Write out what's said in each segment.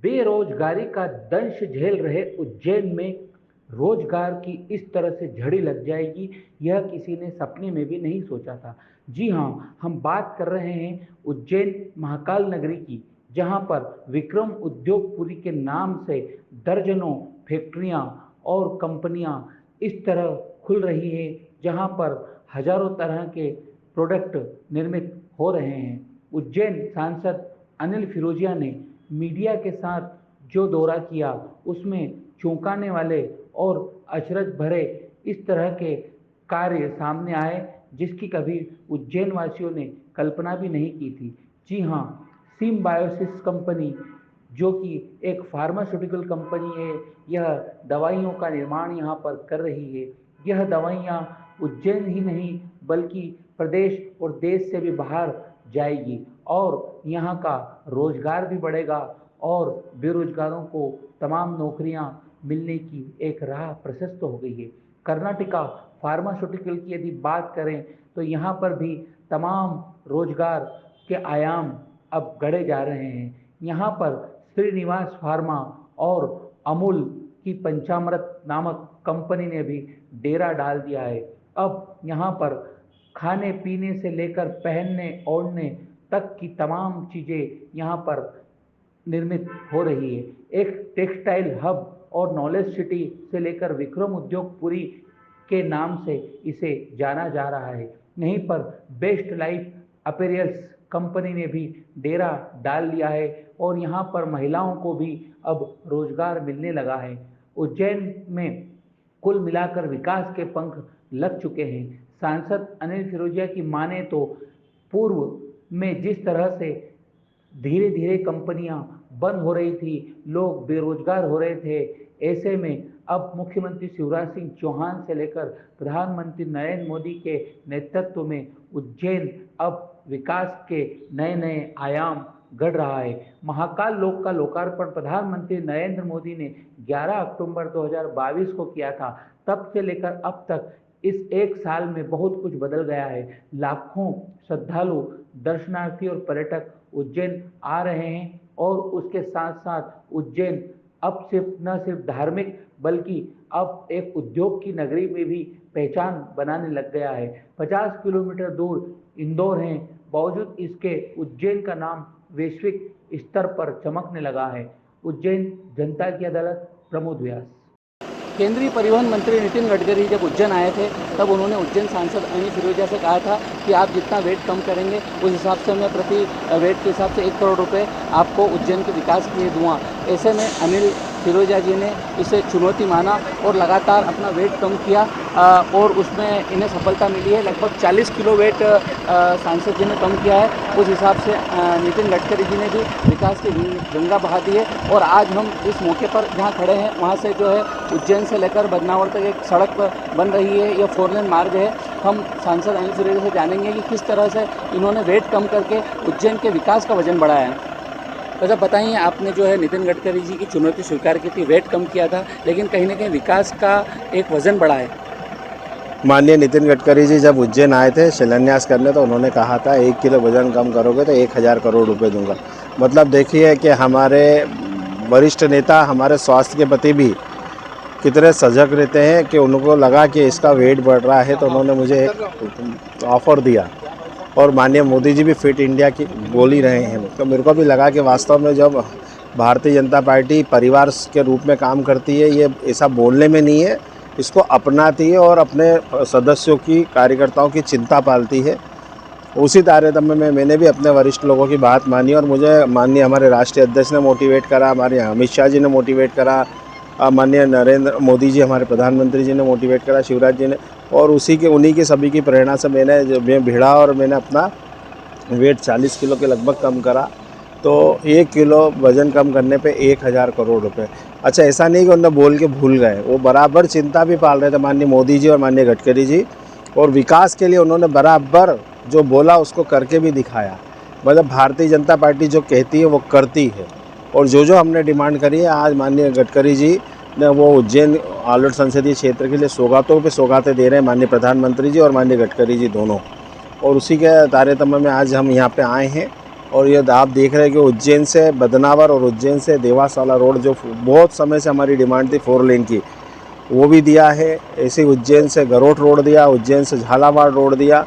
बेरोजगारी का दंश झेल रहे उज्जैन में रोजगार की इस तरह से झड़ी लग जाएगी, यह किसी ने सपने में भी नहीं सोचा था। जी हाँ, हम बात कर रहे हैं उज्जैन महाकाल नगरी की, जहां पर विक्रम उद्योगपुरी के नाम से दर्जनों फैक्ट्रियां और कंपनियां इस तरह खुल रही है, जहां पर हजारों तरह के प्रोडक्ट निर्मित हो रहे हैं। उज्जैन सांसद अनिल फिरोजिया ने मीडिया के साथ जो दौरा किया, उसमें चौंकाने वाले और अचरज भरे इस तरह के कार्य सामने आए, जिसकी कभी उज्जैन वासियों ने कल्पना भी नहीं की थी। जी हाँ, सिम बायोसिस कंपनी, जो कि एक फार्मास्यूटिकल कंपनी है, यह दवाइयों का निर्माण यहाँ पर कर रही है। यह दवाइयाँ उज्जैन ही नहीं बल्कि प्रदेश और देश से भी बाहर जाएगी और यहाँ का रोजगार भी बढ़ेगा और बेरोजगारों को तमाम नौकरियाँ मिलने की एक राह प्रशस्त हो गई है। कर्नाटका फार्मास्यूटिकल की यदि बात करें तो यहाँ पर भी तमाम रोजगार के आयाम अब गढ़े जा रहे हैं। यहाँ पर श्रीनिवास फार्मा और अमूल की पंचामृत नामक कंपनी ने भी डेरा डाल दिया है। अब यहाँ पर खाने पीने से लेकर पहनने ओढ़ने तक की तमाम चीज़ें यहाँ पर निर्मित हो रही है। एक टेक्सटाइल हब और नॉलेज सिटी से लेकर विक्रम उद्योगपुरी के नाम से इसे जाना जा रहा है। यहीं पर बेस्ट लाइफ अपीयरेंस कंपनी ने भी डेरा डाल लिया है और यहाँ पर महिलाओं को भी अब रोजगार मिलने लगा है। उज्जैन में कुल मिलाकर विकास के पंख लग चुके हैं। सांसद अनिल फिरोजिया की माने तो पूर्व में जिस तरह से धीरे धीरे कंपनियां बंद हो रही थी, लोग बेरोजगार हो रहे थे, ऐसे में अब मुख्यमंत्री शिवराज सिंह चौहान से लेकर प्रधानमंत्री नरेंद्र मोदी के नेतृत्व में उज्जैन अब विकास के नए नए आयाम गढ़ रहा है। महाकाल लोक का लोकार्पण प्रधानमंत्री नरेंद्र मोदी ने 11 अक्टूबर 2022 को किया था। तब से लेकर अब तक इस एक साल में बहुत कुछ बदल गया है। लाखों श्रद्धालु, दर्शनार्थी और पर्यटक उज्जैन आ रहे हैं और उसके साथ साथ उज्जैन अब सिर्फ न सिर्फ धार्मिक बल्कि अब एक उद्योग की नगरी में भी पहचान बनाने लग गया है। 50 किलोमीटर दूर इंदौर है, बावजूद इसके उज्जैन का नाम वैश्विक स्तर पर चमकने लगा है। उज्जैन जनता की अदालत, प्रमोद व्यास। केंद्रीय परिवहन मंत्री नितिन गडकरी जब उज्जैन आए थे तब उन्होंने उज्जैन सांसद अनिल फिरोजिया से कहा था कि आप जितना वेट कम करेंगे उस हिसाब से मैं प्रति वेट के हिसाब से 1 करोड़ रुपए आपको उज्जैन के विकास के लिए दूँगा। ऐसे में अनिल फिरोजिया जी ने इसे चुनौती माना और लगातार अपना वेट कम किया और उसमें इन्हें सफलता मिली है। लगभग 40 किलो वेट सांसद जी ने कम किया है। उस हिसाब से नितिन गडकरी जी ने भी विकास की गंगा बहा दी है और आज हम इस मौके पर जहाँ खड़े हैं वहाँ से जो है उज्जैन से लेकर बदनावर तक एक सड़क बन रही है, यह 4 लेन मार्ग है। हम सांसद अनिल फिरोजिया से जानेंगे कि किस तरह से इन्होंने वेट कम करके उज्जैन के विकास का वजन बढ़ाया है। तो जब बताइए, आपने जो है नितिन गडकरी जी की चुनौती स्वीकार की थी, वेट कम किया था, लेकिन कहीं ना कहीं विकास का एक वजन बढ़ा है। माननीय नितिन गडकरी जी जब उज्जैन आए थे शिलान्यास करने तो उन्होंने कहा था 1 किलो वजन कम करोगे तो 1000 करोड़ रुपए दूंगा। मतलब देखिए कि हमारे वरिष्ठ नेता हमारे स्वास्थ्य के प्रति भी कितने सजग रहते हैं कि उनको लगा कि इसका वेट बढ़ रहा है तो उन्होंने मुझे एक ऑफ़र दिया और माननीय मोदी जी भी फिट इंडिया की बोल ही रहे हैं। तो मेरे को भी लगा कि वास्तव में जब भारतीय जनता पार्टी परिवार के रूप में काम करती है, ये ऐसा बोलने में नहीं है, इसको अपनाती है और अपने सदस्यों की कार्यकर्ताओं की चिंता पालती है। उसी तारतम्य में मैंने भी अपने वरिष्ठ लोगों की बात मानी और मुझे माननीय हमारे राष्ट्रीय अध्यक्ष ने मोटिवेट करा, हमारे अमित शाह जी ने मोटिवेट करा, माननीय नरेंद्र मोदी जी हमारे प्रधानमंत्री जी ने मोटिवेट करा, शिवराज जी ने, और उन्हीं की सभी की प्रेरणा से मैं भिड़ा और मैंने अपना वेट 40 किलो के लगभग कम करा। तो 1 किलो वज़न कम करने पे 1000 करोड़ रुपए। अच्छा, ऐसा नहीं कि उन्होंने बोल के भूल गए, वो बराबर चिंता भी पाल रहे थे माननीय मोदी जी और माननीय गडकरी जी, और विकास के लिए उन्होंने बराबर जो बोला उसको करके भी दिखाया। मतलब भारतीय जनता पार्टी जो कहती है वो करती है और जो हमने डिमांड करी है आज माननीय गडकरी जी ने वो उज्जैन आलोट संसदीय क्षेत्र के लिए सौगातों पे सौगातें दे रहे हैं माननीय प्रधानमंत्री जी और माननीय गडकरी जी दोनों, और उसी के तारतम्य में आज हम यहाँ पे आए हैं और ये आप देख रहे हैं कि उज्जैन से बदनावर और उज्जैन से देवास वाला रोड जो बहुत समय से हमारी डिमांड थी 4 लेन की, वो भी दिया है। ऐसे उज्जैन से गरोट रोड दिया, उज्जैन से झालावाड़ रोड दिया,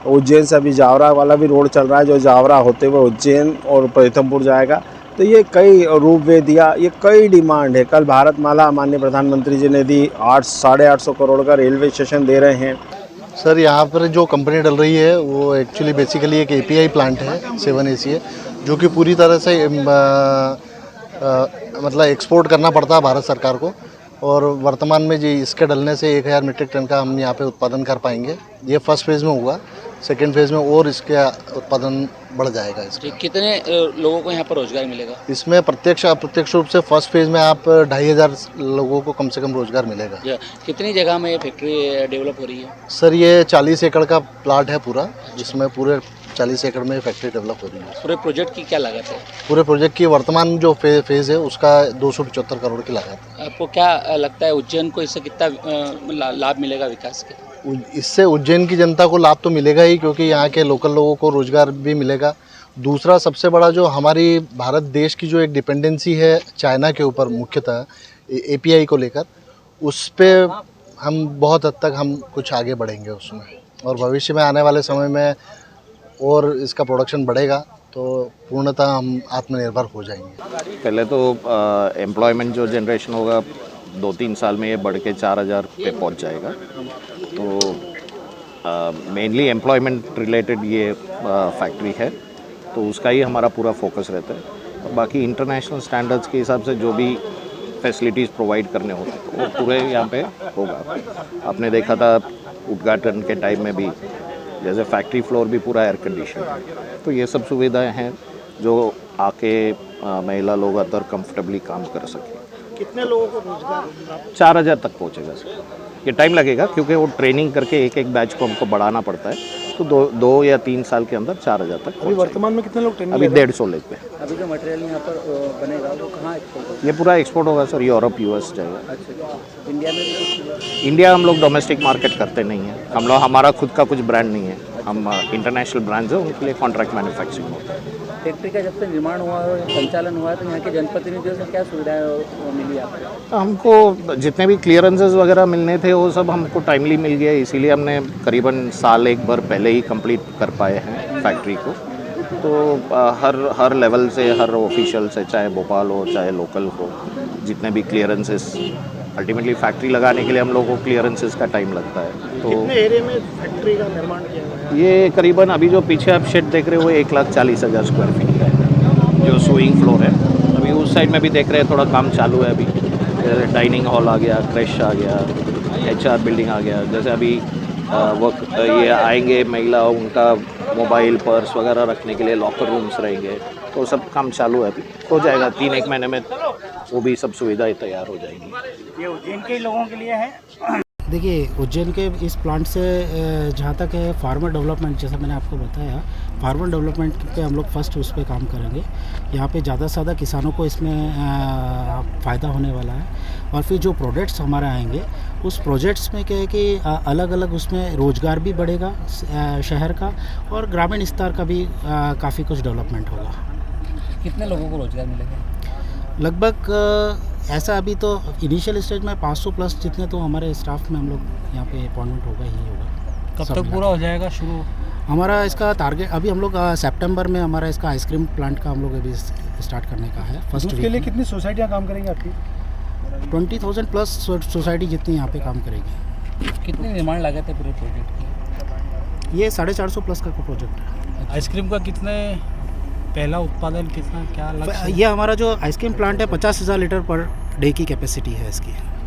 उज्जैन से अभी जावरा वाला भी रोड चल रहा है जो जावरा होते हुए उज्जैन और प्रीतमपुर जाएगा। तो ये कई रूप वे दिया, ये कई डिमांड है। कल भारतमाला माननीय प्रधानमंत्री जी ने दी, 800-850 करोड़ का रेलवे स्टेशन दे रहे हैं। सर यहाँ पर जो कंपनी डल रही है वो एक्चुअली बेसिकली एक API प्लांट है 7ACA, जो कि पूरी तरह से मतलब एक्सपोर्ट करना पड़ता है भारत सरकार को। और वर्तमान में जी इसके डलने से 1000 मीट्रिक टन का हम यहाँ पे उत्पादन कर पाएंगे। ये फर्स्ट फेज़ में होगा, सेकेंड फेज़ में और इसका उत्पादन बढ़ जाएगा। इसका कितने लोगों को यहाँ पर रोजगार मिलेगा? इसमें प्रत्यक्ष अप्रत्यक्ष रूप से फर्स्ट फेज़ में आप 2500 लोगों को कम से कम रोजगार मिलेगा। कितनी जगह में ये फैक्ट्री डेवलप हो रही है? सर ये 40 एकड़ का प्लाट है पूरा, जिसमें पूरे 40 एकड़ में फैक्ट्री डेवलप हो रही है। पूरे प्रोजेक्ट की क्या लागत है? पूरे प्रोजेक्ट की वर्तमान जो फेज़ है उसका 275 करोड़ की लागत है। आपको क्या लगता है उज्जैन को इससे कितना लाभ मिलेगा विकास के? इससे उज्जैन की जनता को लाभ तो मिलेगा ही, क्योंकि यहाँ के लोकल लोगों को रोजगार भी मिलेगा। दूसरा सबसे बड़ा जो हमारी भारत देश की जो एक डिपेंडेंसी है चाइना के ऊपर मुख्यतः API को लेकर, उस पर हम बहुत हद तक हम कुछ आगे बढ़ेंगे उसमें, और भविष्य में आने वाले समय में और इसका प्रोडक्शन बढ़ेगा तो पूर्णतः हम आत्मनिर्भर हो जाएंगे। पहले तो एम्प्लॉयमेंट जो जनरेशन होगा 2-3 साल में ये बढ़ के 4000 पे पहुंच जाएगा। तो मेनली एम्प्लॉयमेंट रिलेटेड ये फैक्ट्री है, तो उसका ही हमारा पूरा फोकस रहता है। और बाकी इंटरनेशनल स्टैंडर्ड्स के हिसाब से जो भी फैसिलिटीज़ प्रोवाइड करने होते हैं वो पूरे यहाँ पे होगा। आपने देखा था उद्घाटन के टाइम में भी, जैसे फैक्ट्री फ्लोर भी पूरा एयर कंडीशन है। तो ये सब सुविधाएं हैं जो आके महिला लोग अंदर कंफर्टेबली काम कर सकें। कितने लोगों को रोजगार? 4000 तक पहुँचेगा सर। ये टाइम लगेगा क्योंकि वो ट्रेनिंग करके एक बैच को हमको बढ़ाना पड़ता है। तो 2 या 3 साल के अंदर 4000 तक। अभी वर्तमान में कितने लोग ट्रेनिंग? अभी 150 लेग पे। अभी जो मटेरियल यहाँ पर बनेगा वो कहाँ एक्सपोर्ट होगा? ये पूरा एक्सपोर्ट होगा सर, यूरोप US जाएगा। अच्छा, इंडिया में भी? इंडिया हम लोग डोमेस्टिक मार्केट करते नहीं हैं। हम लोग, हमारा खुद का कुछ ब्रांड नहीं है। हम इंटरनेशनल ब्रांड्स हैं, उनके लिए कॉन्ट्रैक्ट मैन्युफैक्चरिंग होता है। फैक्ट्री का जब से निर्माण हुआ और संचालन हुआ है तो यहाँ के जनप्रतिनिधियों से क्या सुविधाएं मिली आपको? हमको जितने भी क्लियरेंसेस वगैरह मिलने थे वो सब हमको टाइमली मिल गया, इसीलिए हमने करीबन साल एक बार पहले ही कंप्लीट कर पाए हैं फैक्ट्री को। तो हर लेवल से, हर ऑफिशियल से, चाहे भोपाल हो चाहे लोकल हो, जितने भी क्लियरेंसेस, अल्टीमेटली फैक्ट्री लगाने के लिए हम लोगों को क्लियरेंसेस का टाइम लगता है। तो कितने एरिया में फैक्ट्री का निर्माण किया हुआ है? ये करीबन अभी जो पीछे आप शेड देख रहे हो 1,40,000 स्क्वायर फीट का है, जो स्विंग फ्लोर है। अभी उस साइड में भी देख रहे हैं थोड़ा काम चालू है अभी। डाइनिंग हॉल आ गया, क्रेश आ गया, HR बिल्डिंग आ गया। जैसे अभी ये आएंगे महिला, उनका मोबाइल पर्स वगैरह रखने के लिए लॉकर रूम्स रहेंगे, तो सब काम चालू है अभी। हो जाएगा 3-1 महीने में वो भी सब सुविधाएं तैयार हो जाएंगी। ये उज्जैन के लोगों के लिए है। देखिए उज्जैन के इस प्लांट से जहाँ तक है फार्मर डेवलपमेंट, जैसा मैंने आपको बताया, फार्मर डेवलपमेंट पे हम लोग फर्स्ट उस पर काम करेंगे। यहाँ पे ज़्यादा से ज़्यादा किसानों को इसमें फ़ायदा होने वाला है। और फिर जो प्रोजेक्ट्स हमारे आएंगे उस प्रोजेक्ट्स में क्या है कि अलग अलग उसमें रोज़गार भी बढ़ेगा शहर का, और ग्रामीण स्तर का भी काफ़ी कुछ डेवलपमेंट होगा। कितने लोगों को रोजगार मिलेगा? लगभग ऐसा अभी तो इनिशियल स्टेज में 500 प्लस जितने तो हमारे स्टाफ में हम लोग यहाँ पे अपॉइंटमेंट होगा ही होगा। कब तक पूरा हो जाएगा शुरू? हमारा इसका टारगेट अभी हम लोग सितंबर में हमारा इसका आइसक्रीम प्लांट का हम लोग अभी स्टार्ट करने का है। फर्स्ट के लिए कितनी सोसाइटियाँ काम करेंगी आपकी? 20,000 प्लस सोसाइटी जितनी यहाँ पे काम करेगी। कितनी निर्माण लागत है पूरे प्रोजेक्ट की? ये 450 प्लस का प्रोजेक्ट है। आइसक्रीम का कितने पहला उत्पादन कितना क्या लक्ष्य? ये हमारा जो आइसक्रीम प्लांट है 50,000 लीटर पर डे की कैपेसिटी है इसकी।